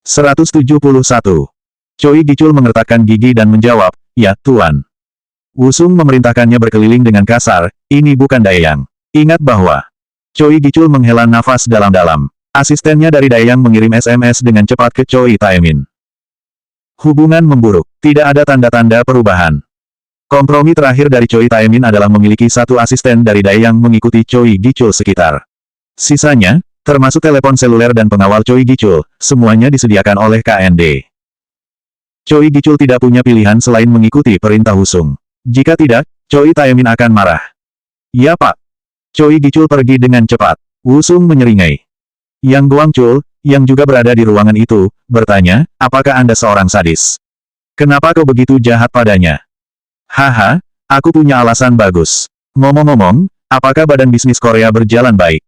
171. Choi Gicul mengertakkan gigi dan menjawab, "Ya, Tuan." Wusung memerintahkannya berkeliling dengan kasar, "Ini bukan Daeyang." Ingat bahwa Choi Gicul menghela nafas dalam-dalam. Asistennya dari Daeyang mengirim SMS dengan cepat ke Choi Taemin. Hubungan memburuk. Tidak ada tanda-tanda perubahan. Kompromi terakhir dari Choi Taemin adalah memiliki satu asisten dari Daeyang mengikuti Choi Gicul sekitar. Sisanya, termasuk telepon seluler dan pengawal Choi Gicul, semuanya disediakan oleh KND. Choi Gicul tidak punya pilihan selain mengikuti perintah Wusung. Jika tidak, Choi Taemin akan marah. "Ya Pak." Choi Gicul pergi dengan cepat. Wusung menyeringai. Yang Guangchul, yang juga berada di ruangan itu, bertanya, "Apakah Anda seorang sadis? Kenapa kau begitu jahat padanya?" "Haha, aku punya alasan bagus. Ngomong-ngomong, apakah badan bisnis Korea berjalan baik?"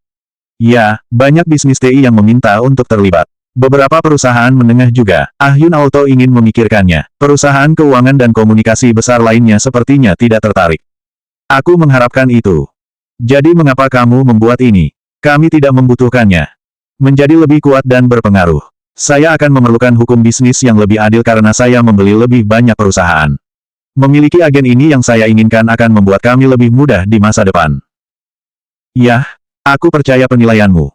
"Ya, banyak bisnis TI yang meminta untuk terlibat. Beberapa perusahaan menengah juga." Hyun Auto ingin memikirkannya. Perusahaan keuangan dan komunikasi besar lainnya sepertinya tidak tertarik. "Aku mengharapkan itu. Jadi mengapa kamu membuat ini?" "Kami tidak membutuhkannya. Menjadi lebih kuat dan berpengaruh. Saya akan memerlukan hukum bisnis yang lebih adil karena saya membeli lebih banyak perusahaan. Memiliki agen ini yang saya inginkan akan membuat kami lebih mudah di masa depan." "Yah, aku percaya penilaianmu.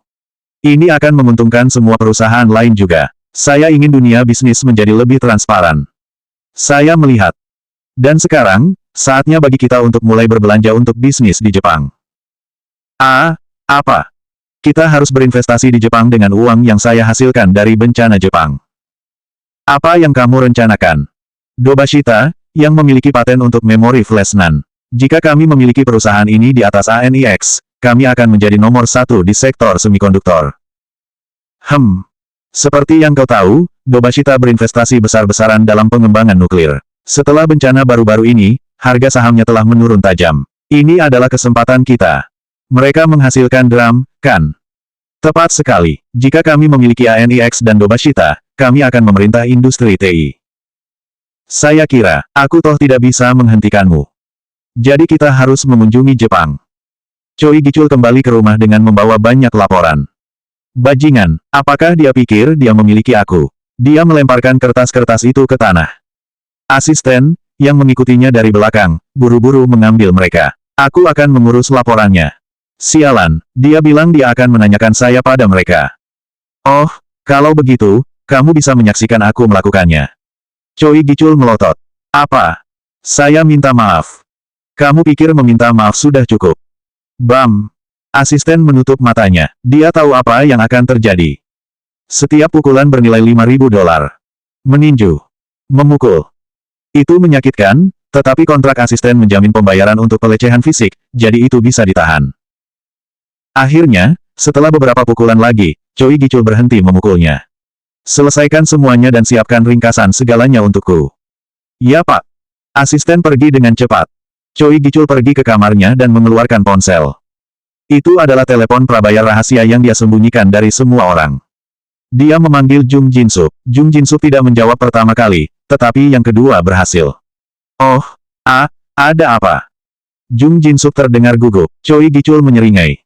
Ini akan menguntungkan semua perusahaan lain juga. Saya ingin dunia bisnis menjadi lebih transparan. Saya melihat. Dan sekarang, saatnya bagi kita untuk mulai berbelanja untuk bisnis di Jepang." Apa? Kita harus berinvestasi di Jepang dengan uang yang saya hasilkan dari bencana Jepang." "Apa yang kamu rencanakan?" "Dobashita, yang memiliki paten untuk memori flash NAND. Jika kami memiliki perusahaan ini di atas ANIX, kami akan menjadi nomor satu di sektor semikonduktor." Seperti yang kau tahu, Dobashita berinvestasi besar-besaran dalam pengembangan nuklir. Setelah bencana baru-baru ini, harga sahamnya telah menurun tajam. Ini adalah kesempatan kita. Mereka menghasilkan drum, kan? Tepat sekali. Jika kami memiliki ANIX dan Dobashita, kami akan memerintah industri TI. Saya kira, aku toh tidak bisa menghentikanmu. Jadi kita harus mengunjungi Jepang. Choi Gicul kembali ke rumah dengan membawa banyak laporan. Bajingan, apakah dia pikir dia memiliki aku? Dia melemparkan kertas-kertas itu ke tanah. Asisten, yang mengikutinya dari belakang, buru-buru mengambil mereka. "Aku akan mengurus laporannya." "Sialan, dia bilang dia akan menanyakan saya pada mereka." "Oh, kalau begitu, kamu bisa menyaksikan aku melakukannya." Choi Gicul melotot. "Apa? Saya minta maaf." "Kamu pikir meminta maaf sudah cukup?" Bam! Asisten menutup matanya. Dia tahu apa yang akan terjadi. Setiap pukulan bernilai $5.000. Meninju. Memukul. Itu menyakitkan, tetapi kontrak asisten menjamin pembayaran untuk pelecehan fisik, jadi itu bisa ditahan. Akhirnya, setelah beberapa pukulan lagi, Choi Gicul berhenti memukulnya. "Selesaikan semuanya dan siapkan ringkasan segalanya untukku." "Ya Pak." Asisten pergi dengan cepat. Choi Gicul pergi ke kamarnya dan mengeluarkan ponsel. Itu adalah telepon prabayar rahasia yang dia sembunyikan dari semua orang. Dia memanggil Jung Jin-sup. Jung Jin-sup tidak menjawab pertama kali, tetapi yang kedua berhasil. "Oh, ada apa?" Jung Jin-sup terdengar gugup. Choi Gicul menyeringai.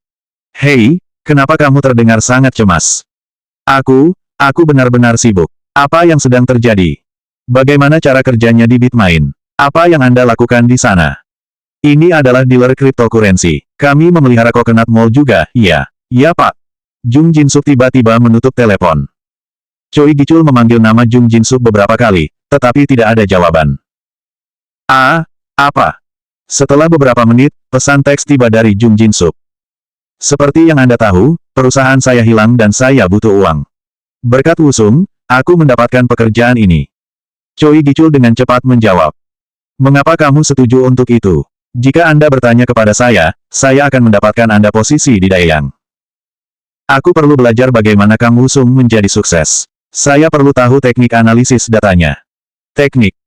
"Hei, kenapa kamu terdengar sangat cemas?" Aku benar-benar sibuk. Apa yang sedang terjadi? Bagaimana cara kerjanya di Bitmain? Apa yang Anda lakukan di sana?" "Ini adalah dealer cryptocurrency. Kami memelihara Coconut Mall juga, iya." "Ya Pak." Jung Jin-sup tiba-tiba menutup telepon. Choi Gicul memanggil nama Jung Jin-sup beberapa kali, tetapi tidak ada jawaban. Apa? Setelah beberapa menit, pesan teks tiba dari Jung Jin-sup. "Seperti yang Anda tahu, perusahaan saya hilang dan saya butuh uang. Berkat Wusung, aku mendapatkan pekerjaan ini." Choi Gicul dengan cepat menjawab. "Mengapa kamu setuju untuk itu? Jika Anda bertanya kepada saya akan mendapatkan Anda posisi di Daeyang. Aku perlu belajar bagaimana Kang Wusung menjadi sukses. Saya perlu tahu teknik analisis datanya." "Teknik?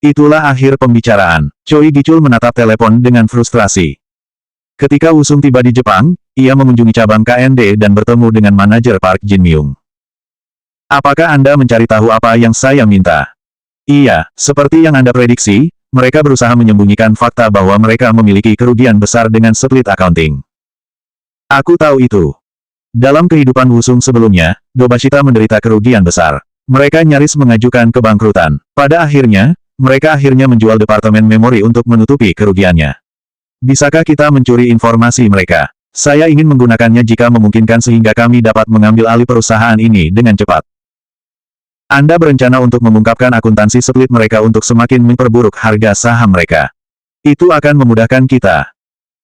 Itulah akhir pembicaraan." Choi Gicul menatap telepon dengan frustrasi. Ketika Wusung tiba di Jepang, ia mengunjungi cabang KND dan bertemu dengan manajer Park Jin-myung. "Apakah Anda mencari tahu apa yang saya minta?" "Iya, seperti yang Anda prediksi, mereka berusaha menyembunyikan fakta bahwa mereka memiliki kerugian besar dengan split accounting." "Aku tahu itu. Dalam kehidupan Wusung sebelumnya, Dobashita menderita kerugian besar. Mereka nyaris mengajukan kebangkrutan. Pada akhirnya, mereka akhirnya menjual departemen memori untuk menutupi kerugiannya. Bisakah kita mencuri informasi mereka? Saya ingin menggunakannya jika memungkinkan sehingga kami dapat mengambil alih perusahaan ini dengan cepat. Anda berencana untuk mengungkapkan akuntansi split mereka untuk semakin memperburuk harga saham mereka. Itu akan memudahkan kita.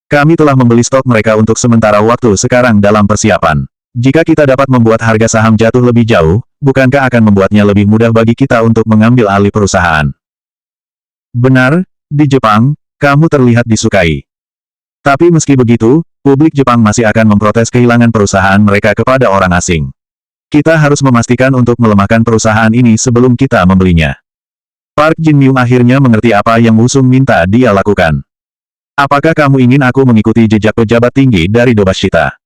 Kami telah membeli stok mereka untuk sementara waktu sekarang dalam persiapan. Jika kita dapat membuat harga saham jatuh lebih jauh, bukankah akan membuatnya lebih mudah bagi kita untuk mengambil alih perusahaan? Benar, di Jepang, kamu terlihat disukai. Tapi meski begitu, publik Jepang masih akan memprotes kehilangan perusahaan mereka kepada orang asing. Kita harus memastikan untuk melemahkan perusahaan ini sebelum kita membelinya. Park Jin-myung akhirnya mengerti apa yang Wusung minta dia lakukan. Apakah kamu ingin aku mengikuti jejak pejabat tinggi dari Dobashita?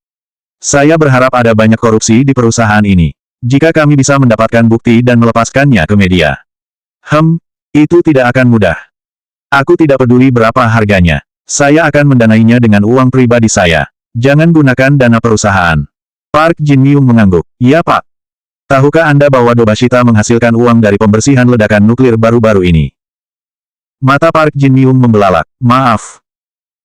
Saya berharap ada banyak korupsi di perusahaan ini. Jika kami bisa mendapatkan bukti dan melepaskannya ke media. Itu tidak akan mudah. Aku tidak peduli berapa harganya. Saya akan mendanainya dengan uang pribadi saya. Jangan gunakan dana perusahaan. Park Jin-myung mengangguk. Ya Pak. Tahukah Anda bahwa Dobashita menghasilkan uang dari pembersihan ledakan nuklir baru-baru ini? Mata Park Jin-myung membelalak. Maaf.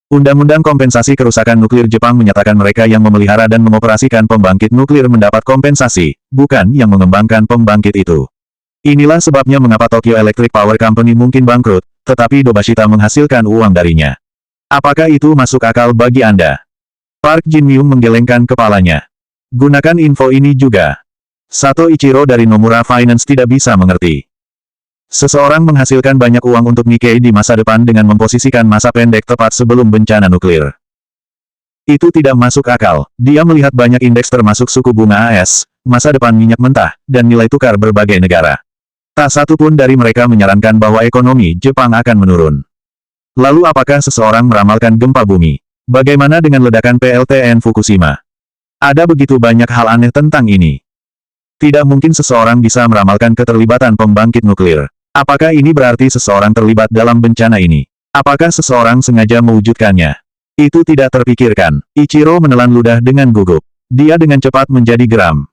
Undang-undang kompensasi kerusakan nuklir Jepang menyatakan mereka yang memelihara dan mengoperasikan pembangkit nuklir mendapat kompensasi, bukan yang mengembangkan pembangkit itu. Inilah sebabnya mengapa Tokyo Electric Power Company mungkin bangkrut, tetapi Dobashita menghasilkan uang darinya. Apakah itu masuk akal bagi Anda? Park Jin-myung menggelengkan kepalanya. Gunakan info ini juga. Sato Ichiro dari Nomura Finance tidak bisa mengerti. Seseorang menghasilkan banyak uang untuk Nikkei di masa depan dengan memposisikan masa pendek tepat sebelum bencana nuklir. Itu tidak masuk akal. Dia melihat banyak indeks termasuk suku bunga AS, masa depan minyak mentah, dan nilai tukar berbagai negara. Tak satu pun dari mereka menyarankan bahwa ekonomi Jepang akan menurun. Lalu apakah seseorang meramalkan gempa bumi? Bagaimana dengan ledakan PLTN Fukushima? Ada begitu banyak hal aneh tentang ini. Tidak mungkin seseorang bisa meramalkan keterlibatan pembangkit nuklir. Apakah ini berarti seseorang terlibat dalam bencana ini? Apakah seseorang sengaja mewujudkannya? Itu tidak terpikirkan. Ichiro menelan ludah dengan gugup. Dia dengan cepat menjadi geram.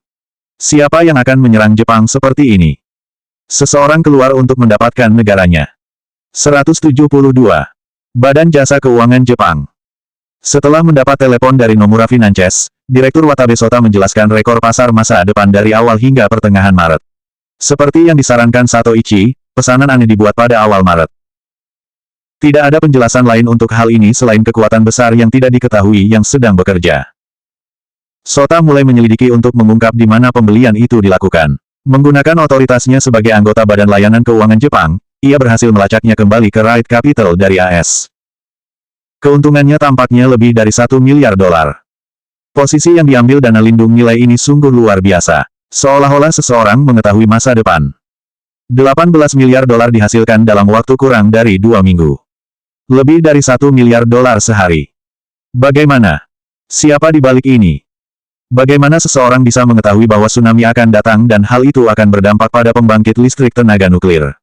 Siapa yang akan menyerang Jepang seperti ini? Seseorang keluar untuk mendapatkan negaranya. 172. Badan Jasa Keuangan Jepang. Setelah mendapat telepon dari Nomura Finances, Direktur Watabe Sota menjelaskan rekor pasar masa depan dari awal hingga pertengahan Maret. Seperti yang disarankan Sato Ichi, pesanan aneh dibuat pada awal Maret. Tidak ada penjelasan lain untuk hal ini selain kekuatan besar yang tidak diketahui yang sedang bekerja. Sota mulai menyelidiki untuk mengungkap di mana pembelian itu dilakukan. Menggunakan otoritasnya sebagai anggota Badan Layanan Keuangan Jepang, ia berhasil melacaknya kembali ke Right Capital dari AS. Keuntungannya tampaknya lebih dari $1 miliar. Posisi yang diambil dana lindung nilai ini sungguh luar biasa. Seolah-olah seseorang mengetahui masa depan. $18 miliar dihasilkan dalam waktu kurang dari 2 minggu. Lebih dari $1 miliar sehari. Bagaimana? Siapa di balik ini? Bagaimana seseorang bisa mengetahui bahwa tsunami akan datang dan hal itu akan berdampak pada pembangkit listrik tenaga nuklir?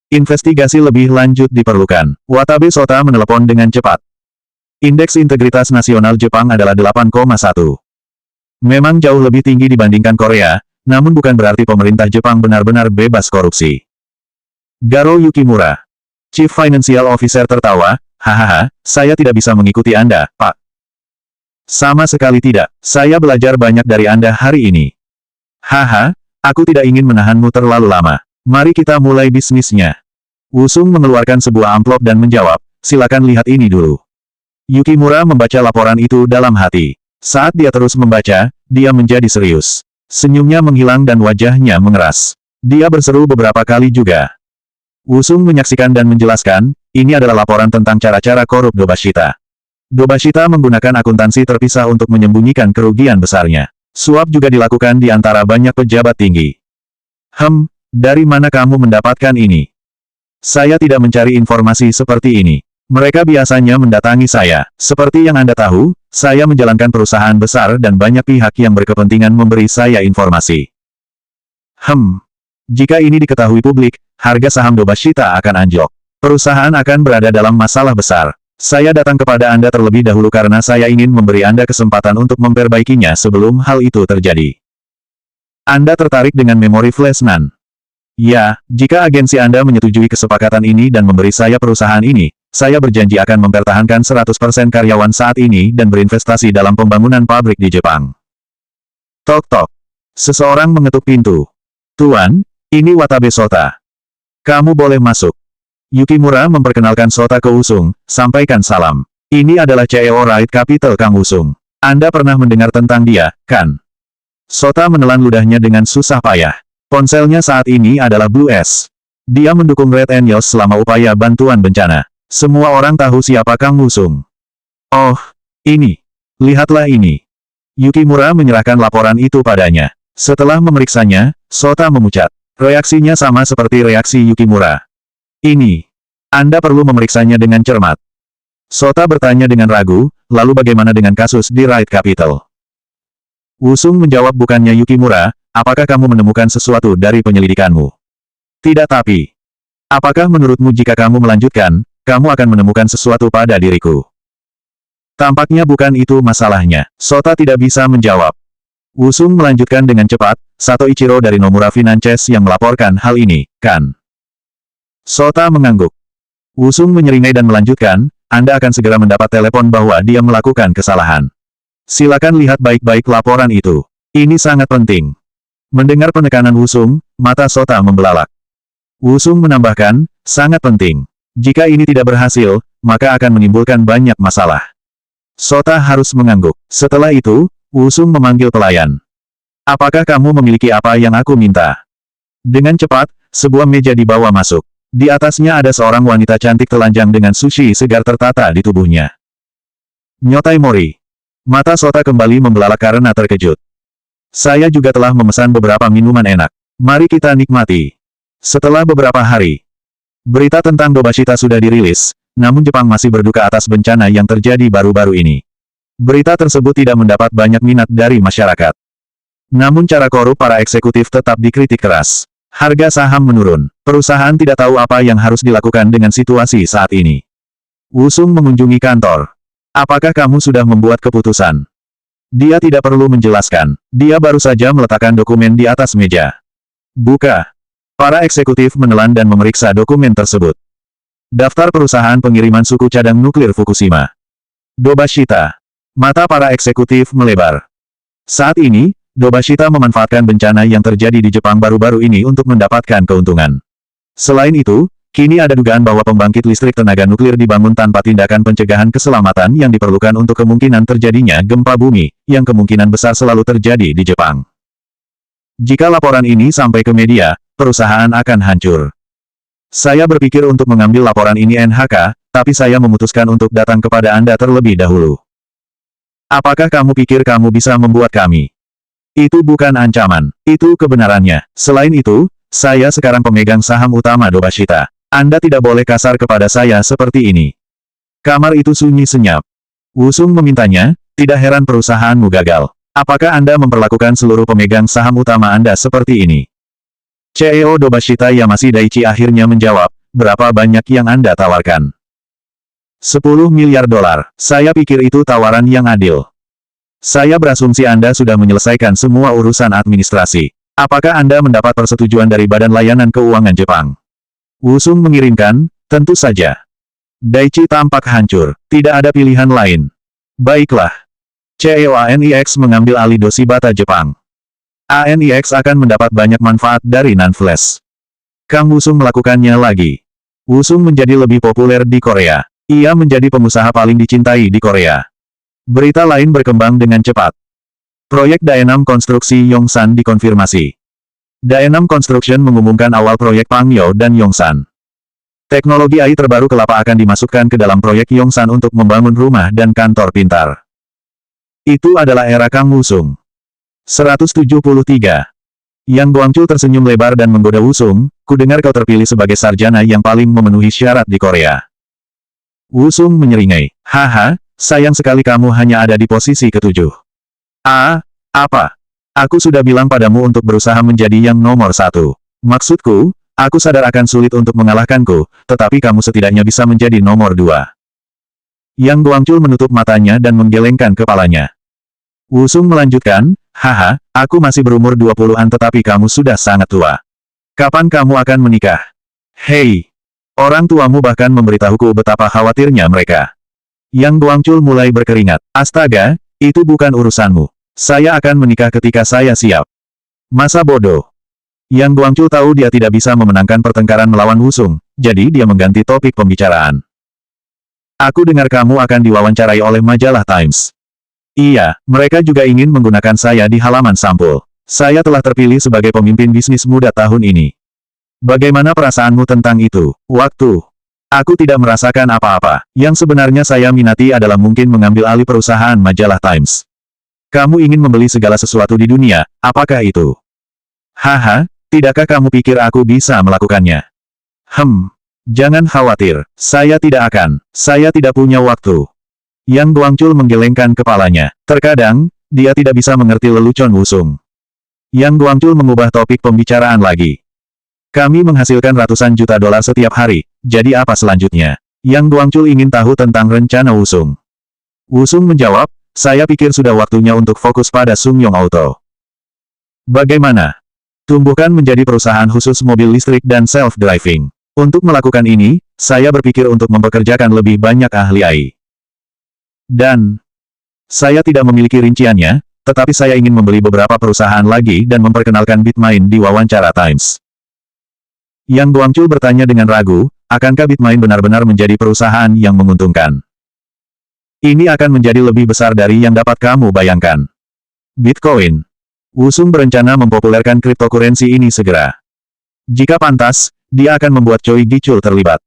Investigasi lebih lanjut diperlukan. Watabe Sota menelepon dengan cepat. Indeks Integritas Nasional Jepang adalah 8,1. Memang jauh lebih tinggi dibandingkan Korea, namun bukan berarti pemerintah Jepang benar-benar bebas korupsi. Garo Yukimura, Chief Financial Officer tertawa, hahaha, saya tidak bisa mengikuti Anda, Pak. Sama sekali tidak, saya belajar banyak dari Anda hari ini. Haha, aku tidak ingin menahanmu terlalu lama. Mari kita mulai bisnisnya. Wusung mengeluarkan sebuah amplop dan menjawab, silakan lihat ini dulu. Yukimura membaca laporan itu dalam hati. Saat dia terus membaca, dia menjadi serius. Senyumnya menghilang dan wajahnya mengeras. Dia berseru beberapa kali juga. Wusung menyaksikan dan menjelaskan, ini adalah laporan tentang cara-cara korup Dobashita. Dobashita menggunakan akuntansi terpisah untuk menyembunyikan kerugian besarnya. Suap juga dilakukan di antara banyak pejabat tinggi. Dari mana kamu mendapatkan ini? Saya tidak mencari informasi seperti ini. Mereka biasanya mendatangi saya. Seperti yang Anda tahu, saya menjalankan perusahaan besar dan banyak pihak yang berkepentingan memberi saya informasi. Jika ini diketahui publik, harga saham Dobashita akan anjlok. Perusahaan akan berada dalam masalah besar. Saya datang kepada Anda terlebih dahulu karena saya ingin memberi Anda kesempatan untuk memperbaikinya sebelum hal itu terjadi. Anda tertarik dengan memori flash NAND? Ya, jika agensi Anda menyetujui kesepakatan ini dan memberi saya perusahaan ini, saya berjanji akan mempertahankan 100% karyawan saat ini dan berinvestasi dalam pembangunan pabrik di Jepang. Tok-tok. Seseorang mengetuk pintu. Tuan, ini Watabe Sota. Kamu boleh masuk. Yukimura memperkenalkan Sota ke Wusung, sampaikan salam. Ini adalah CEO Right Capital Kang Wusung. Anda pernah mendengar tentang dia, kan? Sota menelan ludahnya dengan susah payah. Ponselnya saat ini adalah Blue S. Dia mendukung Red Angels selama upaya bantuan bencana. Semua orang tahu siapa Kang Wusung. Oh, ini. Lihatlah ini. Yukimura menyerahkan laporan itu padanya. Setelah memeriksanya, Sota memucat. Reaksinya sama seperti reaksi Yukimura. Ini. Anda perlu memeriksanya dengan cermat. Sota bertanya dengan ragu, lalu bagaimana dengan kasus di Right Capital? Wusung menjawab bukannya Yukimura, apakah kamu menemukan sesuatu dari penyelidikanmu? Tidak tapi. Apakah menurutmu jika kamu melanjutkan, kamu akan menemukan sesuatu pada diriku? Tampaknya bukan itu masalahnya. Sota tidak bisa menjawab. Wusung melanjutkan dengan cepat, Sato Ichiro dari Nomura Finances yang melaporkan hal ini, kan? Sota mengangguk. Wusung menyeringai dan melanjutkan, Anda akan segera mendapat telepon bahwa dia melakukan kesalahan. Silakan lihat baik-baik laporan itu. Ini sangat penting. Mendengar penekanan Wusung, mata Sota membelalak. Wusung menambahkan, sangat penting. Jika ini tidak berhasil, maka akan menimbulkan banyak masalah. Sota harus mengangguk. Setelah itu, Wusung memanggil pelayan. Apakah kamu memiliki apa yang aku minta? Dengan cepat, sebuah meja dibawa masuk. Di atasnya ada seorang wanita cantik telanjang dengan sushi segar tertata di tubuhnya. Nyotai Mori. Mata Sota kembali membelalak karena terkejut. Saya juga telah memesan beberapa minuman enak. Mari kita nikmati. Setelah beberapa hari, berita tentang Dobashita sudah dirilis, namun Jepang masih berduka atas bencana yang terjadi baru-baru ini. Berita tersebut tidak mendapat banyak minat dari masyarakat. Namun cara korup para eksekutif tetap dikritik keras. Harga saham menurun. Perusahaan tidak tahu apa yang harus dilakukan dengan situasi saat ini. Wusung mengunjungi kantor. Apakah kamu sudah membuat keputusan? Dia tidak perlu menjelaskan. Dia baru saja meletakkan dokumen di atas meja. Buka. Para eksekutif menelan dan memeriksa dokumen tersebut. Daftar perusahaan pengiriman suku cadang nuklir Fukushima. Dobashita. Mata para eksekutif melebar. Saat ini, Dobashita memanfaatkan bencana yang terjadi di Jepang baru-baru ini untuk mendapatkan keuntungan. Selain itu, kini ada dugaan bahwa pembangkit listrik tenaga nuklir dibangun tanpa tindakan pencegahan keselamatan yang diperlukan untuk kemungkinan terjadinya gempa bumi, yang kemungkinan besar selalu terjadi di Jepang. Jika laporan ini sampai ke media, perusahaan akan hancur. Saya berpikir untuk mengambil laporan ini NHK, tapi saya memutuskan untuk datang kepada Anda terlebih dahulu. Apakah kamu pikir kamu bisa membuat kami? Itu bukan ancaman, itu kebenarannya. Selain itu, saya sekarang pemegang saham utama Dobashita. Anda tidak boleh kasar kepada saya seperti ini. Kamar itu sunyi senyap. Wusung memintanya, tidak heran perusahaanmu gagal. Apakah Anda memperlakukan seluruh pemegang saham utama Anda seperti ini? CEO Dobashita Yamasi Daichi akhirnya menjawab, berapa banyak yang Anda tawarkan? 10 miliar dolar. Saya pikir itu tawaran yang adil. Saya berasumsi Anda sudah menyelesaikan semua urusan administrasi. Apakah Anda mendapat persetujuan dari Badan Layanan Keuangan Jepang? Wusung mengirimkan, tentu saja. Daichi tampak hancur. Tidak ada pilihan lain. Baiklah. CEO ANIX mengambil alih Doshibata Jepang. ANIX akan mendapat banyak manfaat dari NAND Flash. Kang Wusung melakukannya lagi. Wusung menjadi lebih populer di Korea. Ia menjadi pengusaha paling dicintai di Korea. Berita lain berkembang dengan cepat. Proyek Daenam Konstruksi Yongsan dikonfirmasi. Daenam Construction mengumumkan awal proyek Pangyo dan Yongsan. Teknologi AI terbaru kelapa akan dimasukkan ke dalam proyek Yongsan untuk membangun rumah dan kantor pintar. Itu adalah era Kang Wusung. 173. Yang Guangchul tersenyum lebar dan menggoda Wusung, kudengar kau terpilih sebagai sarjana yang paling memenuhi syarat di Korea. Wusung menyeringai. Haha, sayang sekali kamu hanya ada di posisi ke-7. Apa? Aku sudah bilang padamu untuk berusaha menjadi yang nomor 1. Maksudku, aku sadar akan sulit untuk mengalahkanku, tetapi kamu setidaknya bisa menjadi nomor 2. Yang Guangchul menutup matanya dan menggelengkan kepalanya. Wusung melanjutkan, haha, aku masih berumur 20-an tetapi kamu sudah sangat tua. Kapan kamu akan menikah? Hei! Orang tuamu bahkan memberitahuku betapa khawatirnya mereka. Yang Guangchul mulai berkeringat. Astaga, itu bukan urusanmu. Saya akan menikah ketika saya siap. Masa bodoh. Yang Guangchul tahu dia tidak bisa memenangkan pertengkaran melawan Wusung, jadi dia mengganti topik pembicaraan. Aku dengar kamu akan diwawancarai oleh majalah Times. Iya, mereka juga ingin menggunakan saya di halaman sampul. Saya telah terpilih sebagai pemimpin bisnis muda tahun ini. Bagaimana perasaanmu tentang itu? Waktu. Aku tidak merasakan apa-apa. Yang sebenarnya saya minati adalah mungkin mengambil alih perusahaan majalah Times. Kamu ingin membeli segala sesuatu di dunia, apakah itu? Haha, tidakkah kamu pikir aku bisa melakukannya? Jangan khawatir, saya tidak akan. Saya tidak punya waktu. Yang Guangchul menggelengkan kepalanya. Terkadang, dia tidak bisa mengerti lelucon Wusung. Yang Guangchul mengubah topik pembicaraan lagi. Kami menghasilkan ratusan juta dolar setiap hari, jadi apa selanjutnya? Yang Guangchul ingin tahu tentang rencana Wusung. Wusung menjawab, saya pikir sudah waktunya untuk fokus pada Sungyong Auto. Bagaimana? Tumbuhkan menjadi perusahaan khusus mobil listrik dan self-driving. Untuk melakukan ini, saya berpikir untuk mempekerjakan lebih banyak ahli AI. Dan, saya tidak memiliki rinciannya, tetapi saya ingin membeli beberapa perusahaan lagi dan memperkenalkan Bitmain di wawancara Times. Yang Guangchul bertanya dengan ragu, akankah Bitmain benar-benar menjadi perusahaan yang menguntungkan? Ini akan menjadi lebih besar dari yang dapat kamu bayangkan. Bitcoin. Wusung berencana mempopulerkan kriptokurensi ini segera. Jika pantas, dia akan membuat Choi Gichul terlibat.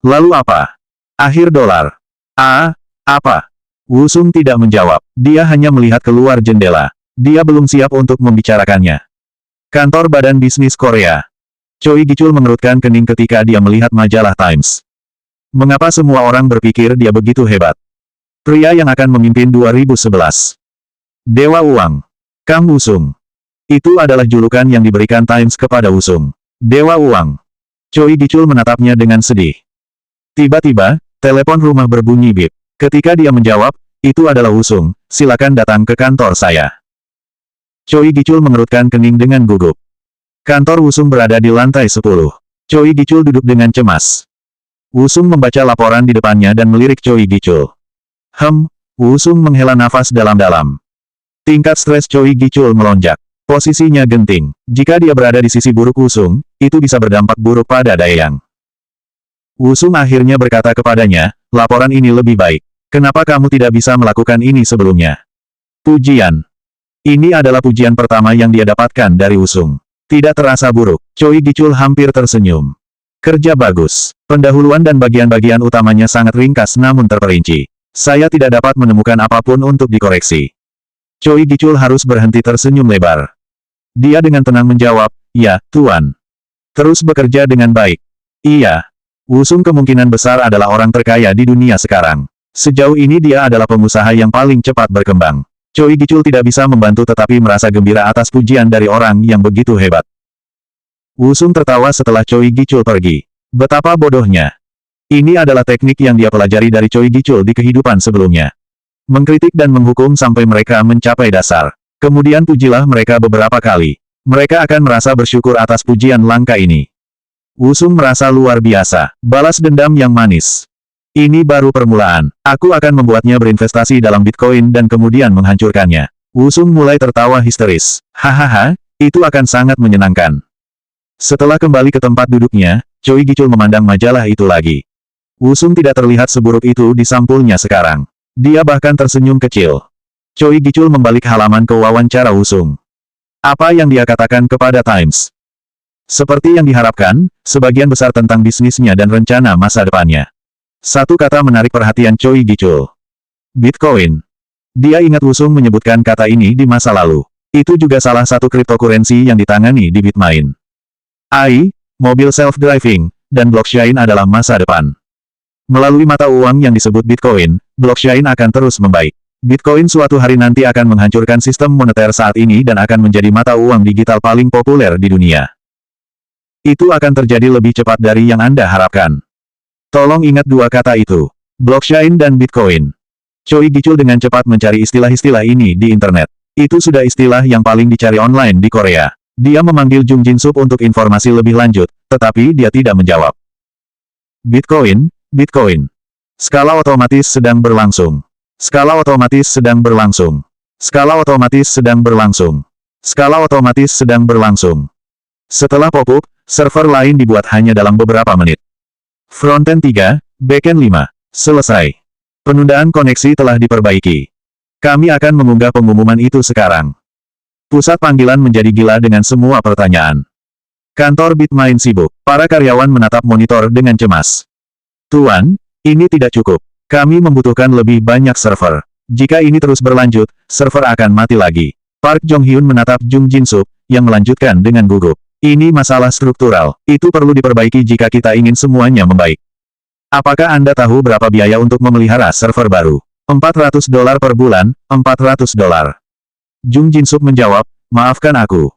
Lalu apa? Akhir dolar. Apa? Wusung tidak menjawab. Dia hanya melihat keluar jendela. Dia belum siap untuk membicarakannya. Kantor Badan Bisnis Korea. Choi Gichul mengerutkan kening ketika dia melihat majalah Times. Mengapa semua orang berpikir dia begitu hebat? Pria yang akan memimpin 2011. Dewa Uang. Kang Wusung. Itu adalah julukan yang diberikan Times kepada Wusung. Dewa Uang. Choi Gichul menatapnya dengan sedih. Tiba-tiba, telepon rumah berbunyi bip. Ketika dia menjawab, itu adalah Wusung, silakan datang ke kantor saya. Choi Gichul mengerutkan kening dengan gugup. Kantor Wusung berada di lantai 10. Choi Gichul duduk dengan cemas. Wusung membaca laporan di depannya dan melirik Choi Gichul. Wusung menghela nafas dalam-dalam. Tingkat stres Choi Gichul melonjak. Posisinya genting. Jika dia berada di sisi buruk Wusung, itu bisa berdampak buruk pada Daeyang. Wusung akhirnya berkata kepadanya, laporan ini lebih baik. Kenapa kamu tidak bisa melakukan ini sebelumnya? Pujian. Ini adalah pujian pertama yang dia dapatkan dari Wusung. Tidak terasa buruk. Choi Gichul hampir tersenyum. Kerja bagus. Pendahuluan dan bagian-bagian utamanya sangat ringkas namun terperinci. Saya tidak dapat menemukan apapun untuk dikoreksi. Choi Gichul harus berhenti tersenyum lebar. Dia dengan tenang menjawab, ya, Tuan. Terus bekerja dengan baik. Iya. Wusung kemungkinan besar adalah orang terkaya di dunia sekarang. Sejauh ini dia adalah pengusaha yang paling cepat berkembang. Choi Gichul tidak bisa membantu tetapi merasa gembira atas pujian dari orang yang begitu hebat. Wusung tertawa setelah Choi Gichul pergi. Betapa bodohnya. Ini adalah teknik yang dia pelajari dari Choi Gichul di kehidupan sebelumnya. Mengkritik dan menghukum sampai mereka mencapai dasar. Kemudian pujilah mereka beberapa kali. Mereka akan merasa bersyukur atas pujian langka ini. Wusung merasa luar biasa. Balas dendam yang manis. Ini baru permulaan. Aku akan membuatnya berinvestasi dalam Bitcoin dan kemudian menghancurkannya. Wusung mulai tertawa histeris. Hahaha, itu akan sangat menyenangkan. Setelah kembali ke tempat duduknya, Choi Gichul memandang majalah itu lagi. Wusung tidak terlihat seburuk itu di sampulnya sekarang. Dia bahkan tersenyum kecil. Choi Gichul membalik halaman ke wawancara Wusung. Apa yang dia katakan kepada Times? Seperti yang diharapkan, sebagian besar tentang bisnisnya dan rencana masa depannya. Satu kata menarik perhatian Choi Gichul. Bitcoin. Dia ingat Wusung menyebutkan kata ini di masa lalu. Itu juga salah satu kriptokurensi yang ditangani di Bitmain. AI, mobil self-driving, dan blockchain adalah masa depan. Melalui mata uang yang disebut Bitcoin, blockchain akan terus membaik. Bitcoin suatu hari nanti akan menghancurkan sistem moneter saat ini dan akan menjadi mata uang digital paling populer di dunia. Itu akan terjadi lebih cepat dari yang Anda harapkan. Tolong ingat dua kata itu. Blockchain dan Bitcoin. Choi Gichul dengan cepat mencari istilah-istilah ini di internet. Itu sudah istilah yang paling dicari online di Korea. Dia memanggil Jung Jin-sup untuk informasi lebih lanjut, tetapi dia tidak menjawab. Bitcoin. Skala otomatis sedang berlangsung. Skala otomatis sedang berlangsung. Skala otomatis sedang berlangsung. Skala otomatis sedang berlangsung. Setelah pop-up, server lain dibuat hanya dalam beberapa menit. Frontend 3, backend 5. Selesai. Penundaan koneksi telah diperbaiki. Kami akan mengunggah pengumuman itu sekarang. Pusat panggilan menjadi gila dengan semua pertanyaan. Kantor Bitmain sibuk. Para karyawan menatap monitor dengan cemas. Tuan, ini tidak cukup. Kami membutuhkan lebih banyak server. Jika ini terus berlanjut, server akan mati lagi. Park Jong-hyun menatap Jung Jin-sup, yang melanjutkan dengan gugup. Ini masalah struktural. Itu perlu diperbaiki jika kita ingin semuanya membaik. Apakah Anda tahu berapa biaya untuk memelihara server baru? $400 per bulan, $400. Jung Jin-sup menjawab, maafkan aku.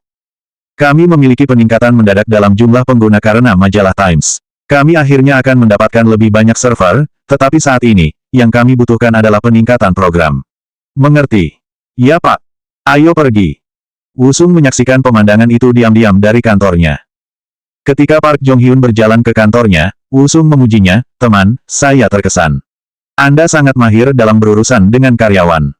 Kami memiliki peningkatan mendadak dalam jumlah pengguna karena majalah Times. Kami akhirnya akan mendapatkan lebih banyak server, tetapi saat ini, yang kami butuhkan adalah peningkatan program. Mengerti? Ya Pak. Ayo pergi. Wusung menyaksikan pemandangan itu diam-diam dari kantornya. Ketika Park Jong-hyun berjalan ke kantornya, Wusung memujinya, teman, saya terkesan. Anda sangat mahir dalam berurusan dengan karyawan.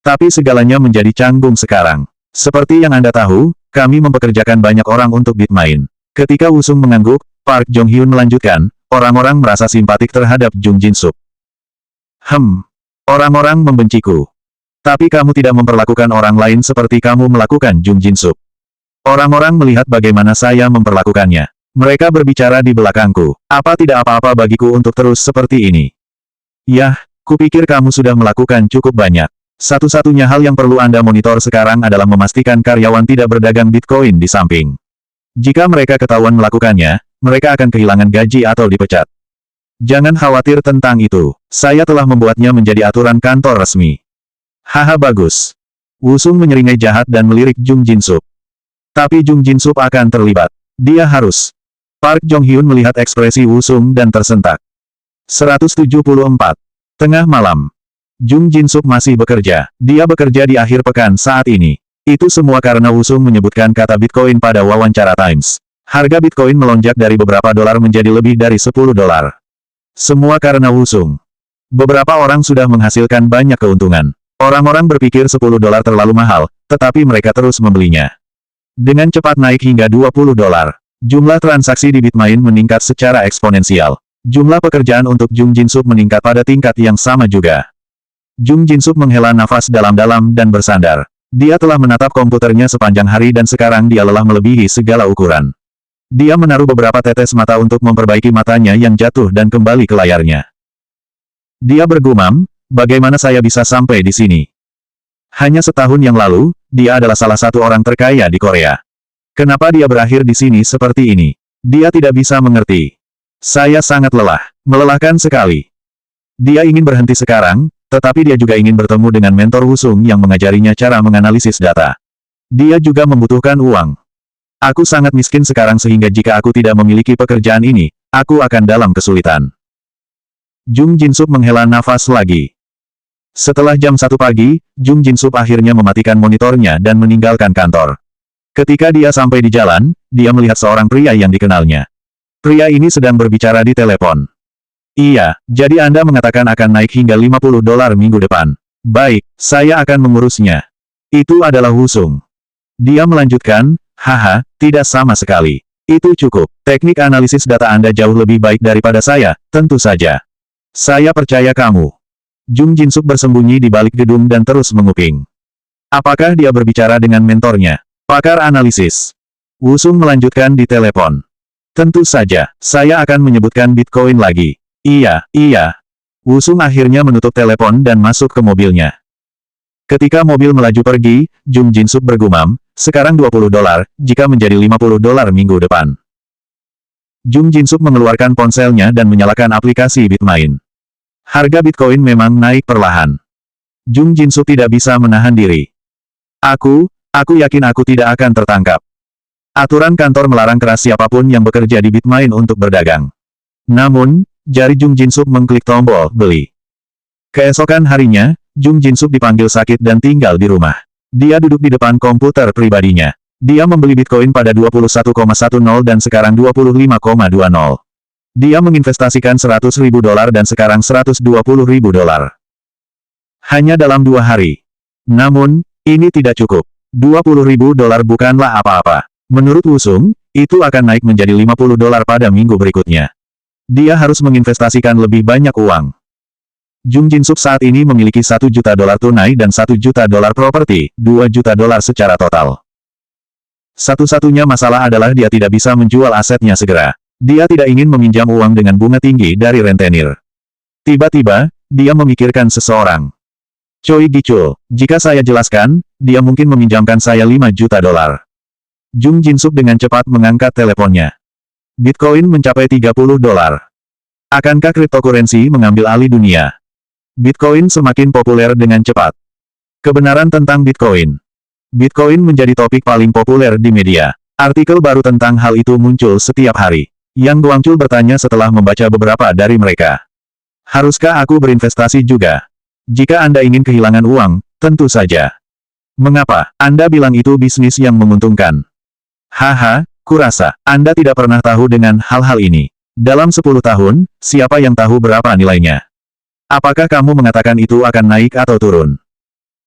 Tapi segalanya menjadi canggung sekarang. Seperti yang Anda tahu, kami mempekerjakan banyak orang untuk Bitmain. Ketika Wusung mengangguk, Park Jong-hyun melanjutkan, orang-orang merasa simpatik terhadap Jung Jin-sup. Orang-orang membenciku. Tapi kamu tidak memperlakukan orang lain seperti kamu melakukan Jung Jin-sup. Orang-orang melihat bagaimana saya memperlakukannya. Mereka berbicara di belakangku. Apa tidak apa-apa bagiku untuk terus seperti ini? Yah, kupikir kamu sudah melakukan cukup banyak. Satu-satunya hal yang perlu Anda monitor sekarang adalah memastikan karyawan tidak berdagang Bitcoin di samping. Jika mereka ketahuan melakukannya, mereka akan kehilangan gaji atau dipecat. Jangan khawatir tentang itu. Saya telah membuatnya menjadi aturan kantor resmi. Haha bagus. Wusung menyeringai jahat dan melirik Jung Jin-sup. Tapi Jung Jin-sup akan terlibat. Dia harus. Park Jong-hyun melihat ekspresi Wusung dan tersentak. 174. Tengah malam. Jung Jin-sup masih bekerja. Dia bekerja di akhir pekan saat ini. Itu semua karena Wusung menyebutkan kata Bitcoin pada wawancara Times. Harga Bitcoin melonjak dari beberapa dolar menjadi lebih dari $10. Semua karena Wusung. Beberapa orang sudah menghasilkan banyak keuntungan. Orang-orang berpikir $10 terlalu mahal, tetapi mereka terus membelinya. Dengan cepat naik hingga $20. Jumlah transaksi di Bitmain meningkat secara eksponensial. Jumlah pekerjaan untuk Jung Jin-sup meningkat pada tingkat yang sama juga. Jung Jin-sup menghela nafas dalam-dalam dan bersandar. Dia telah menatap komputernya sepanjang hari dan sekarang dia lelah melebihi segala ukuran. Dia menaruh beberapa tetes mata untuk memperbaiki matanya yang jatuh dan kembali ke layarnya. Dia bergumam, bagaimana saya bisa sampai di sini? Hanya setahun yang lalu, dia adalah salah satu orang terkaya di Korea. Kenapa dia berakhir di sini seperti ini? Dia tidak bisa mengerti. Saya sangat lelah, melelahkan sekali. Dia ingin berhenti sekarang, tetapi dia juga ingin bertemu dengan mentor Wusung yang mengajarinya cara menganalisis data. Dia juga membutuhkan uang. Aku sangat miskin sekarang sehingga jika aku tidak memiliki pekerjaan ini, aku akan dalam kesulitan. Jung Jin-sup menghela nafas lagi. Setelah jam 1 pagi, Jung Jin-sup akhirnya mematikan monitornya dan meninggalkan kantor. Ketika dia sampai di jalan, dia melihat seorang pria yang dikenalnya. Pria ini sedang berbicara di telepon. Iya, jadi Anda mengatakan akan naik hingga $50 minggu depan. Baik, saya akan mengurusnya. Itu adalah Wusung. Dia melanjutkan, haha, tidak sama sekali. Itu cukup. Teknik analisis data Anda jauh lebih baik daripada saya, tentu saja. Saya percaya kamu. Jung Jin-sup bersembunyi di balik gedung dan terus menguping. Apakah dia berbicara dengan mentornya? Pakar analisis. Wusung melanjutkan di telepon. Tentu saja, saya akan menyebutkan Bitcoin lagi. Iya. Wusung akhirnya menutup telepon dan masuk ke mobilnya. Ketika mobil melaju pergi, Jung Jin-sup bergumam, sekarang $20, jika menjadi $50 minggu depan. Jung Jin-sup mengeluarkan ponselnya dan menyalakan aplikasi Bitmain. Harga Bitcoin memang naik perlahan. Jung Jin-sup tidak bisa menahan diri. Aku yakin aku tidak akan tertangkap. Aturan kantor melarang keras siapapun yang bekerja di Bitmain untuk berdagang. Namun, jari Jung Jinsuk mengklik tombol beli. Keesokan harinya, Jung Jinsuk dipanggil sakit dan tinggal di rumah. Dia duduk di depan komputer pribadinya. Dia membeli Bitcoin pada 21,10 dan sekarang 25,20. Dia menginvestasikan $100.000 dan sekarang $120.000. Hanya dalam 2 hari. Namun, ini tidak cukup. $20.000 bukanlah apa-apa. Menurut Wusung, itu akan naik menjadi $50 pada minggu berikutnya. Dia harus menginvestasikan lebih banyak uang. Jung Jinsuk saat ini memiliki $1 juta tunai dan $1 juta properti, $2 juta secara total. Satu-satunya masalah adalah dia tidak bisa menjual asetnya segera. Dia tidak ingin meminjam uang dengan bunga tinggi dari rentenir. Tiba-tiba, dia memikirkan seseorang. Choi Gichul, jika saya jelaskan, dia mungkin meminjamkan saya $5 juta. Jung Jinsuk dengan cepat mengangkat teleponnya. Bitcoin mencapai $30. Akankah cryptocurrency mengambil alih dunia? Bitcoin semakin populer dengan cepat. Kebenaran tentang Bitcoin. Bitcoin menjadi topik paling populer di media. Artikel baru tentang hal itu muncul setiap hari. Yang Guangchul bertanya setelah membaca beberapa dari mereka. Haruskah aku berinvestasi juga? Jika Anda ingin kehilangan uang, tentu saja. Mengapa? Anda bilang itu bisnis yang menguntungkan. Haha, kurasa, Anda tidak pernah tahu dengan hal-hal ini. Dalam 10 tahun, siapa yang tahu berapa nilainya? Apakah kamu mengatakan itu akan naik atau turun?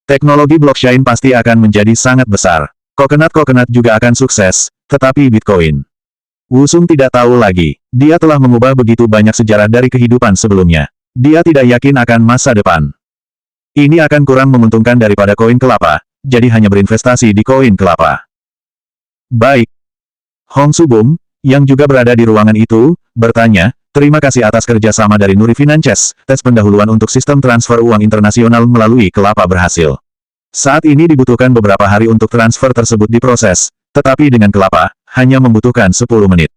Teknologi blockchain pasti akan menjadi sangat besar. Coconut juga akan sukses, tetapi Bitcoin. Wusung tidak tahu lagi. Dia telah mengubah begitu banyak sejarah dari kehidupan sebelumnya. Dia tidak yakin akan masa depan. Ini akan kurang menguntungkan daripada koin kelapa, jadi hanya berinvestasi di koin kelapa. Baik. Hong Subum, yang juga berada di ruangan itu, bertanya, terima kasih atas kerjasama dari Nuri Finances, tes pendahuluan untuk sistem transfer uang internasional melalui kelapa berhasil. Saat ini dibutuhkan beberapa hari untuk transfer tersebut diproses, tetapi dengan kelapa, hanya membutuhkan 10 menit.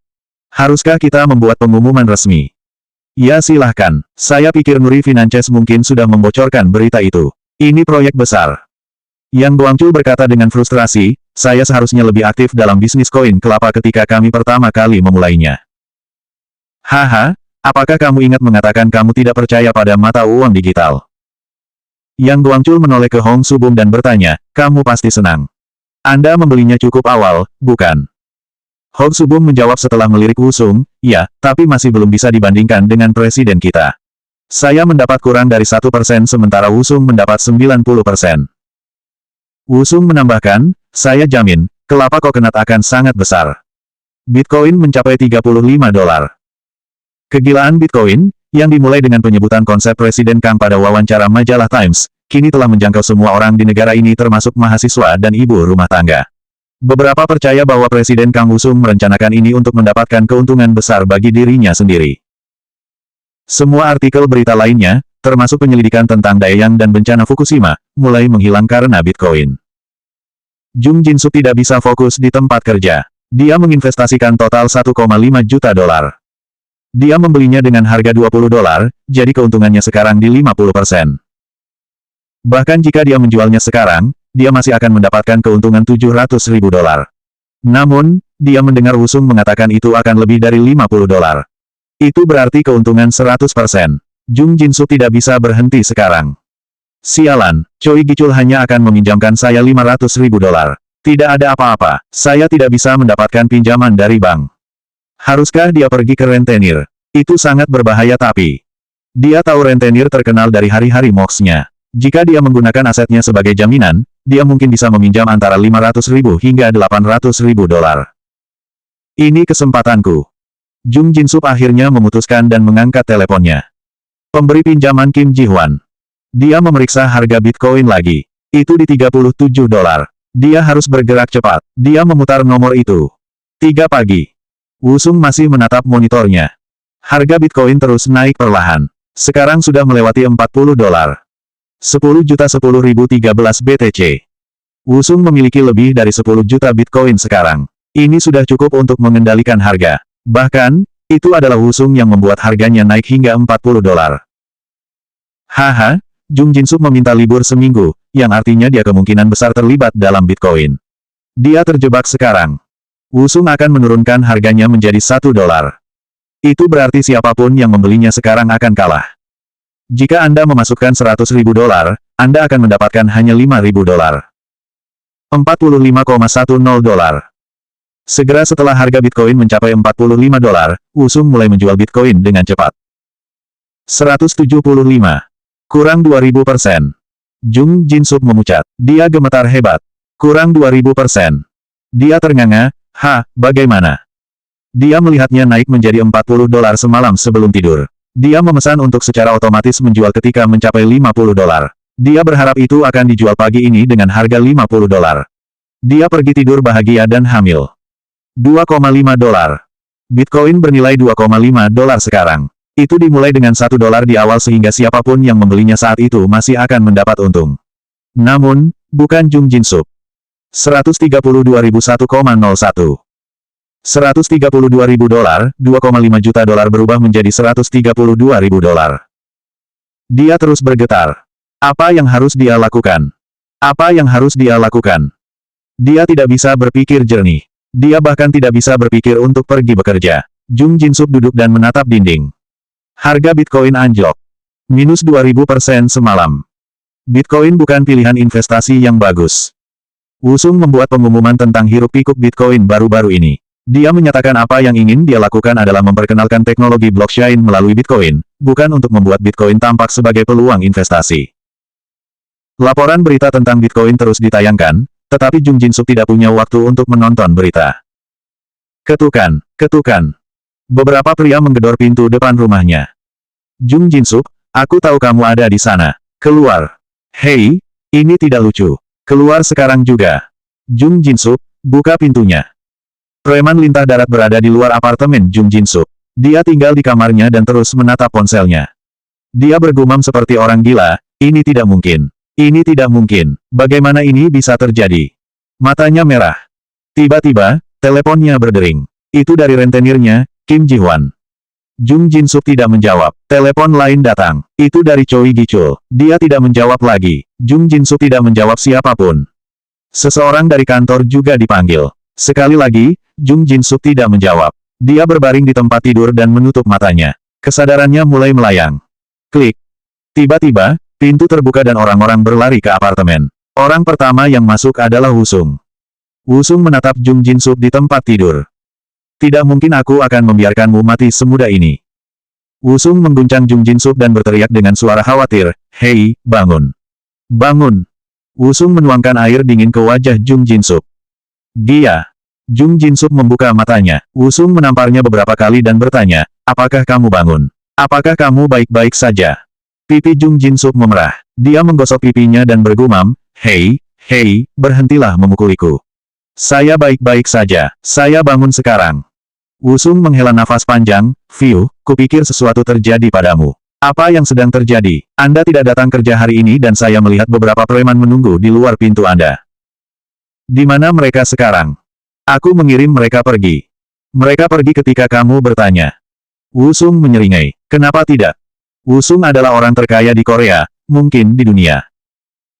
Haruskah kita membuat pengumuman resmi? Ya silahkan, saya pikir Nuri Finances mungkin sudah membocorkan berita itu. Ini proyek besar. Yang Guangchul berkata dengan frustrasi, saya seharusnya lebih aktif dalam bisnis koin kelapa ketika kami pertama kali memulainya. Haha, apakah kamu ingat mengatakan kamu tidak percaya pada mata uang digital? Yang Guangchul menoleh ke Hong Subum dan bertanya, kamu pasti senang. Anda membelinya cukup awal, bukan? Hong Subum menjawab setelah melirik Wusung, ya, tapi masih belum bisa dibandingkan dengan presiden kita. Saya mendapat kurang dari 1% sementara Wusung mendapat 90%. Wusung menambahkan, saya jamin, kelapa coconut akan sangat besar. Bitcoin mencapai $35. Kegilaan Bitcoin, yang dimulai dengan penyebutan konsep Presiden Kang pada wawancara majalah Times, kini telah menjangkau semua orang di negara ini termasuk mahasiswa dan ibu rumah tangga. Beberapa percaya bahwa Presiden Kang Wusung merencanakan ini untuk mendapatkan keuntungan besar bagi dirinya sendiri. Semua artikel berita lainnya, termasuk penyelidikan tentang Daeyang dan bencana Fukushima, mulai menghilang karena Bitcoin. Jung Jinsuk tidak bisa fokus di tempat kerja. Dia menginvestasikan total $1,5 juta. Dia membelinya dengan harga $20, jadi keuntungannya sekarang di 50%. Bahkan jika dia menjualnya sekarang, dia masih akan mendapatkan keuntungan $700.000. Namun, dia mendengar Wusung mengatakan itu akan lebih dari $50. Itu berarti keuntungan 100%. Jung Jinsuk tidak bisa berhenti sekarang. Sialan, Choi Gichul hanya akan meminjamkan saya $500.000. Tidak ada apa-apa, saya tidak bisa mendapatkan pinjaman dari bank. Haruskah dia pergi ke rentenir? Itu sangat berbahaya tapi. Dia tahu rentenir terkenal dari hari-hari moksnya. Jika dia menggunakan asetnya sebagai jaminan, dia mungkin bisa meminjam antara $500.000 hingga $800.000. Ini kesempatanku. Jung Jinsuk akhirnya memutuskan dan mengangkat teleponnya. Pemberi pinjaman Kim Ji-hwan. Dia memeriksa harga Bitcoin lagi. Itu di $37. Dia harus bergerak cepat. Dia memutar nomor itu. 3 pagi. Wusung masih menatap monitornya. Harga Bitcoin terus naik perlahan. Sekarang sudah melewati $40. 10.010.013 BTC. Wusung memiliki lebih dari 10 juta Bitcoin sekarang. Ini sudah cukup untuk mengendalikan harga. Bahkan, itu adalah Wusung yang membuat harganya naik hingga $40. Haha, Jung Jinsuk meminta libur seminggu, yang artinya dia kemungkinan besar terlibat dalam Bitcoin. Dia terjebak sekarang. Wusung akan menurunkan harganya menjadi $1. Itu berarti siapapun yang membelinya sekarang akan kalah. Jika Anda memasukkan 100.000 dolar, Anda akan mendapatkan hanya 5.000 dolar. 45,10 dolar. Segera setelah harga Bitcoin mencapai 45 dolar, Wusung mulai menjual Bitcoin dengan cepat. 175. Kurang 2000%. Jung Jin-sup memucat. Dia gemetar hebat. Kurang 2000%. Dia ternganga, bagaimana? Dia melihatnya naik menjadi 40 dolar semalam sebelum tidur. Dia memesan untuk secara otomatis menjual ketika mencapai 50 dolar. Dia berharap itu akan dijual pagi ini dengan harga 50 dolar. Dia pergi tidur bahagia dan hamil. 2,5 dolar. Bitcoin bernilai 2,5 dolar sekarang. Itu dimulai dengan 1 dolar di awal sehingga siapapun yang membelinya saat itu masih akan mendapat untung. Namun, bukan Jung Jin-sup. 132.001,01. 132.000 dolar, 2,5 juta dolar berubah menjadi 132.000 dolar. Dia terus bergetar. Apa yang harus dia lakukan? Apa yang harus dia lakukan? Dia tidak bisa berpikir jernih. Dia bahkan tidak bisa berpikir untuk pergi bekerja. Jung Jin-sup duduk dan menatap dinding. Harga Bitcoin anjlok. Minus 2000% semalam. Bitcoin bukan pilihan investasi yang bagus. Wusung membuat pengumuman tentang hiruk-pikuk Bitcoin baru-baru ini. Dia menyatakan apa yang ingin dia lakukan adalah memperkenalkan teknologi blockchain melalui Bitcoin, bukan untuk membuat Bitcoin tampak sebagai peluang investasi. Laporan berita tentang Bitcoin terus ditayangkan, tetapi Jung Jin-sup tidak punya waktu untuk menonton berita. Ketukan, ketukan. Beberapa pria menggedor pintu depan rumahnya. Jung Jin-sup, aku tahu kamu ada di sana. Keluar. Hei, ini tidak lucu. Keluar sekarang juga. Jung Jin-sup, buka pintunya. Preman lintah darat berada di luar apartemen Jung Jin-sup. Dia tinggal di kamarnya dan terus menatap ponselnya. Dia bergumam seperti orang gila, ini tidak mungkin. Ini tidak mungkin. Bagaimana ini bisa terjadi? Matanya merah. Tiba-tiba, teleponnya berdering. Itu dari rentenirnya, Kim Ji-hwan. Jung Jin-sup tidak menjawab. Telepon lain datang. Itu dari Choi Gi-chul. Dia tidak menjawab lagi. Jung Jin-sup tidak menjawab siapapun. Seseorang dari kantor juga dipanggil. Sekali lagi, Jung Jin-sup tidak menjawab. Dia berbaring di tempat tidur dan menutup matanya. Kesadarannya mulai melayang. Klik. Tiba-tiba, pintu terbuka dan orang-orang berlari ke apartemen. Orang pertama yang masuk adalah Wusung. Wusung menatap Jung Jin-sup di tempat tidur. Tidak mungkin aku akan membiarkanmu mati semudah ini. Wusung mengguncang Jung Jin-sup dan berteriak dengan suara khawatir, "Hei, bangun. Bangun." Wusung menuangkan air dingin ke wajah Jung Jin-sup. Dia. Jung Jin-sup membuka matanya. Wusung menamparnya beberapa kali dan bertanya, apakah kamu bangun? Apakah kamu baik-baik saja? Pipi Jung Jin-sup memerah. Dia menggosok pipinya dan bergumam, hei, berhentilah memukuliku. Saya baik-baik saja. Saya bangun sekarang. Wusung menghela nafas panjang, Fiu, kupikir sesuatu terjadi padamu. Apa yang sedang terjadi? Anda tidak datang kerja hari ini dan saya melihat beberapa preman menunggu di luar pintu Anda. Di mana mereka sekarang? Aku mengirim mereka pergi. Mereka pergi ketika kamu bertanya. Wusung menyeringai. Kenapa tidak? Wusung adalah orang terkaya di Korea, mungkin di dunia.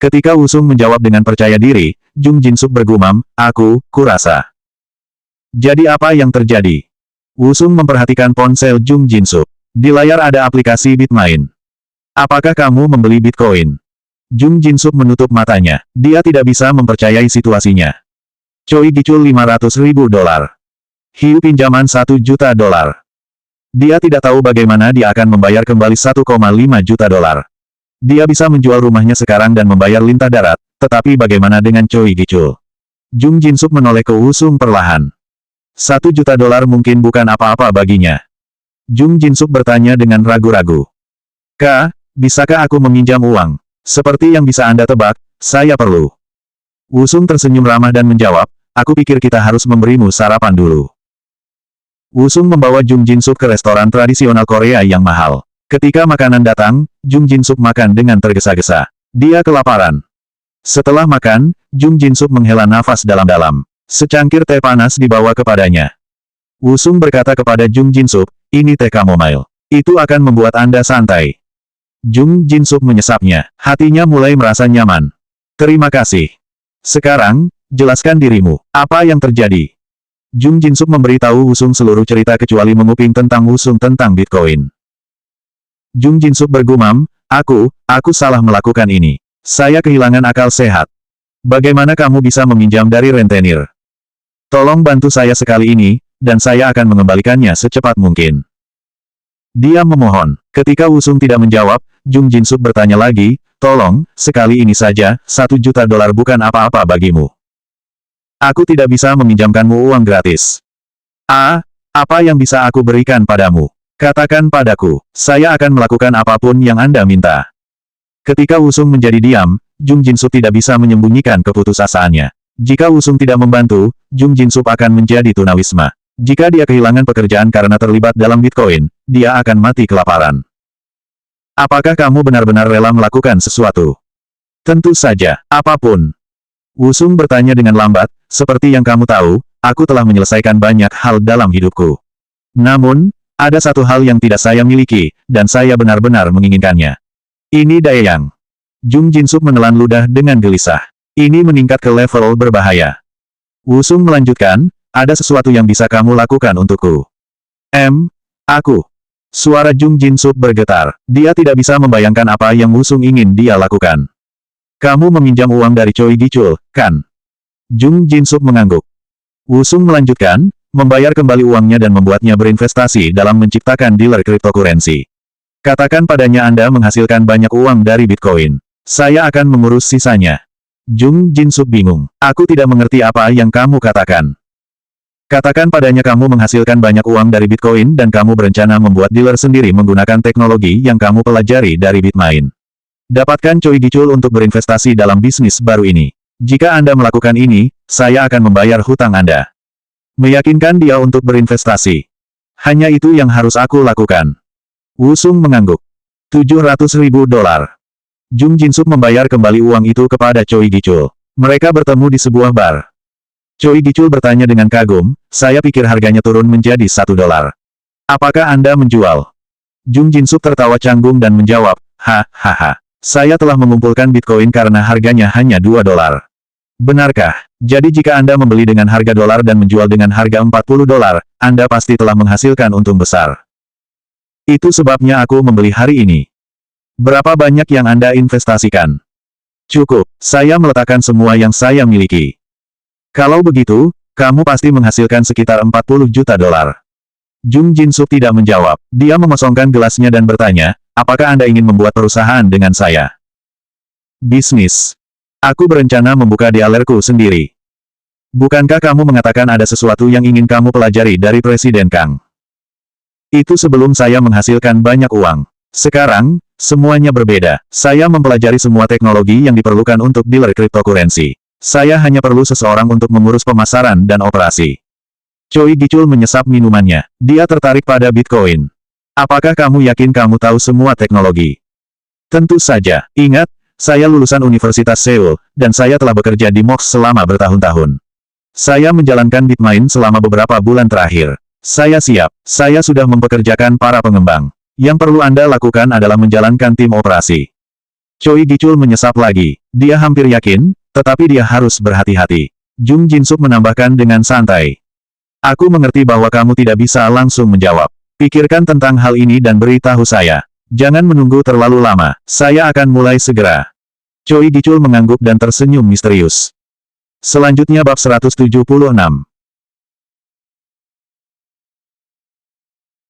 Ketika Wusung menjawab dengan percaya diri, Jung Jin-sup bergumam, kurasa. Jadi apa yang terjadi? Wusung memperhatikan ponsel Jung Jin-sup. Di layar ada aplikasi Bitmain. Apakah kamu membeli Bitcoin? Jung Jin-sup menutup matanya. Dia tidak bisa mempercayai situasinya. Choi Gi-chul 500.000 dolar. Hiu pinjaman 1 juta dolar. Dia tidak tahu bagaimana dia akan membayar kembali 1,5 juta dolar. Dia bisa menjual rumahnya sekarang dan membayar lintah darat, tetapi bagaimana dengan Choi Gi-chul? Jung Jin-sup menoleh ke Wusung perlahan. 1 juta dolar mungkin bukan apa-apa baginya. Jung Jin-sup bertanya dengan ragu-ragu. Bisakah aku meminjam uang? Seperti yang bisa Anda tebak, saya perlu. Wusung tersenyum ramah dan menjawab, aku pikir kita harus memberimu sarapan dulu. Wusung membawa Jung Jin-sup ke restoran tradisional Korea yang mahal. Ketika makanan datang, Jung Jin-sup makan dengan tergesa-gesa. Dia kelaparan. Setelah makan, Jung Jin-sup menghela nafas dalam-dalam. Secangkir teh panas dibawa kepadanya. Wusung berkata kepada Jung Jin-sup, ini teh chamomile. Itu akan membuat Anda santai. Jung Jin-sup menyesapnya. Hatinya mulai merasa nyaman. Terima kasih. Sekarang, jelaskan dirimu. Apa yang terjadi? Jung Jinsuk memberitahu Wusung seluruh cerita kecuali menguping tentang Wusung tentang Bitcoin. Jung Jinsuk bergumam, aku salah melakukan ini. Saya kehilangan akal sehat. Bagaimana kamu bisa meminjam dari rentenir? Tolong bantu saya sekali ini, dan saya akan mengembalikannya secepat mungkin. Dia memohon. Ketika Wusung tidak menjawab, Jung Jinsuk bertanya lagi, tolong, sekali ini saja, $1 juta bukan apa-apa bagimu. Aku tidak bisa meminjamkanmu uang gratis. Apa yang bisa aku berikan padamu? Katakan padaku, saya akan melakukan apapun yang Anda minta. Ketika Wusung menjadi diam, Jung Jinsuk tidak bisa menyembunyikan keputusasaannya. Jika Wusung tidak membantu, Jung Jinsuk akan menjadi tunawisma. Jika dia kehilangan pekerjaan karena terlibat dalam Bitcoin, dia akan mati kelaparan. Apakah kamu benar-benar rela melakukan sesuatu? Tentu saja, apapun. Wusung bertanya dengan lambat, seperti yang kamu tahu, aku telah menyelesaikan banyak hal dalam hidupku. Namun, ada satu hal yang tidak saya miliki, dan saya benar-benar menginginkannya. Ini Daeyang. Jung Jinsuk menelan ludah dengan gelisah. Ini meningkat ke level berbahaya. Wusung melanjutkan, ada sesuatu yang bisa kamu lakukan untukku. Aku. Suara Jung Jinsuk bergetar. Dia tidak bisa membayangkan apa yang Wusung ingin dia lakukan. Kamu meminjam uang dari Choi Gichul, kan? Jung Jinsuk mengangguk. Wusung melanjutkan, membayar kembali uangnya dan membuatnya berinvestasi dalam menciptakan dealer cryptocurrency. Katakan padanya Anda menghasilkan banyak uang dari Bitcoin. Saya akan mengurus sisanya. Jung Jinsuk bingung. Aku tidak mengerti apa yang kamu katakan. Katakan padanya kamu menghasilkan banyak uang dari Bitcoin dan kamu berencana membuat dealer sendiri menggunakan teknologi yang kamu pelajari dari Bitmain. Dapatkan Choi Gichul untuk berinvestasi dalam bisnis baru ini. Jika Anda melakukan ini, saya akan membayar hutang Anda. Meyakinkan dia untuk berinvestasi. Hanya itu yang harus aku lakukan. Wusung mengangguk. $700.000. Jung Jinsuk membayar kembali uang itu kepada Choi Gichul. Mereka bertemu di sebuah bar. Choi Gichul bertanya dengan kagum, saya pikir harganya turun menjadi $1. Apakah Anda menjual? Jung Jinsuk tertawa canggung dan menjawab, hahaha. Saya telah mengumpulkan Bitcoin karena harganya hanya $2. Benarkah? Jadi jika Anda membeli dengan harga dolar dan menjual dengan harga $40, Anda pasti telah menghasilkan untung besar. Itu sebabnya aku membeli hari ini. Berapa banyak yang Anda investasikan? Cukup, saya meletakkan semua yang saya miliki. Kalau begitu, kamu pasti menghasilkan sekitar $40 juta. Jung Jinsuk tidak menjawab. Dia mengosongkan gelasnya dan bertanya, apakah Anda ingin membuat perusahaan dengan saya? Bisnis. Aku berencana membuka dealerku sendiri. Bukankah kamu mengatakan ada sesuatu yang ingin kamu pelajari dari Presiden Kang? Itu sebelum saya menghasilkan banyak uang. Sekarang, semuanya berbeda. Saya mempelajari semua teknologi yang diperlukan untuk dealer cryptocurrency. Saya hanya perlu seseorang untuk mengurus pemasaran dan operasi. Choi Gichul menyesap minumannya. Dia tertarik pada Bitcoin. Apakah kamu yakin kamu tahu semua teknologi? Tentu saja. Ingat, saya lulusan Universitas Seoul, dan saya telah bekerja di MOX selama bertahun-tahun. Saya menjalankan Bitmain selama beberapa bulan terakhir. Saya siap. Saya sudah mempekerjakan para pengembang. Yang perlu Anda lakukan adalah menjalankan tim operasi. Choi Gichul menyesap lagi. Dia hampir yakin, tetapi dia harus berhati-hati. Jung Jinsuk menambahkan dengan santai. Aku mengerti bahwa kamu tidak bisa langsung menjawab. Pikirkan tentang hal ini dan beritahu saya. Jangan menunggu terlalu lama. Saya akan mulai segera. Choi Gichul mengangguk dan tersenyum misterius. Selanjutnya bab 176.